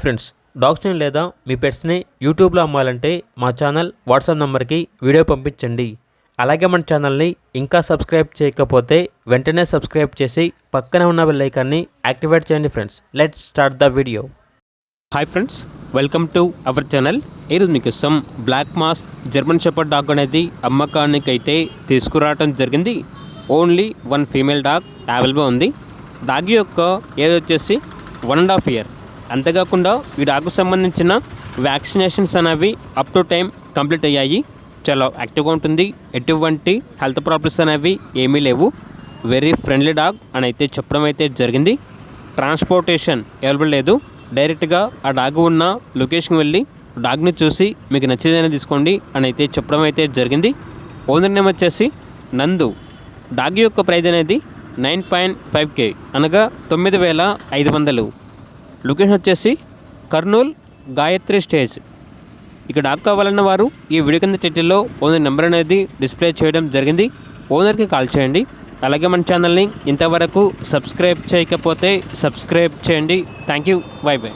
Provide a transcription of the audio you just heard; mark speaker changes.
Speaker 1: Friends, డాగ్స్ని లేదా మీ పెట్స్ని యూట్యూబ్లో అమ్మాలంటే మా ఛానల్ వాట్సాప్ నెంబర్కి వీడియో పంపించండి. అలాగే మన ఛానల్ని ఇంకా సబ్స్క్రైబ్ చేయకపోతే వెంటనే సబ్స్క్రైబ్ చేసి పక్కనే ఉన్న బెల్ ఐకాన్ని యాక్టివేట్ చేయండి. Friends, let's start the video. Hi friends, welcome to our channel. ఈరోజు మీకోసం black mask German shepherd dog అనేది అమ్మకానికి అయితే తీసుకురావడం జరిగింది. ఓన్లీ 1 ఫీమేల్ డాగ్ అవైలబుల్ ఉంది. డాగ్ యొక్క ఏజ్ వచ్చేసి 1.5 year. అంతేకాకుండా ఈ డాగ్కు సంబంధించిన వ్యాక్సినేషన్స్ అనేవి అప్ టు టైం కంప్లీట్ అయ్యాయి. చాలా యాక్టివ్గా ఉంటుంది. ఎటువంటి హెల్త్ ప్రాబ్లమ్స్ అనేవి ఏమీ లేవు. వెరీ ఫ్రెండ్లీ డాగ్ అని అయితే చెప్పడం అయితే జరిగింది. ట్రాన్స్పోర్టేషన్ అవైలబుల్ లేదు. డైరెక్ట్గా ఆ డాగ్ ఉన్న లొకేషన్కి వెళ్ళి డాగ్ని చూసి మీకు నచ్చేదైనా తీసుకోండి అని అయితే చెప్పడం అయితే జరిగింది. ఓనర్ నేమ్ వచ్చేసి నందు. డాగ్ యొక్క ప్రైజ్ అనేది 9.5K అనగా 9,500. లొకేషన్ వచ్చేసి కర్నూల్ గాయత్రి స్టేజ్. ఇక డాగ్ కావాలన్న వారు ఈ వీడియో కింద టైటిల్లో ఓనర్ నెంబర్ అనేది డిస్ప్లే చేయడం జరిగింది. ఓనర్కి కాల్ చేయండి. అలాగే మన ఛానల్ని ఇంతవరకు సబ్స్క్రైబ్ చేయకపోతే సబ్స్క్రైబ్ చేయండి. Thank you. By by.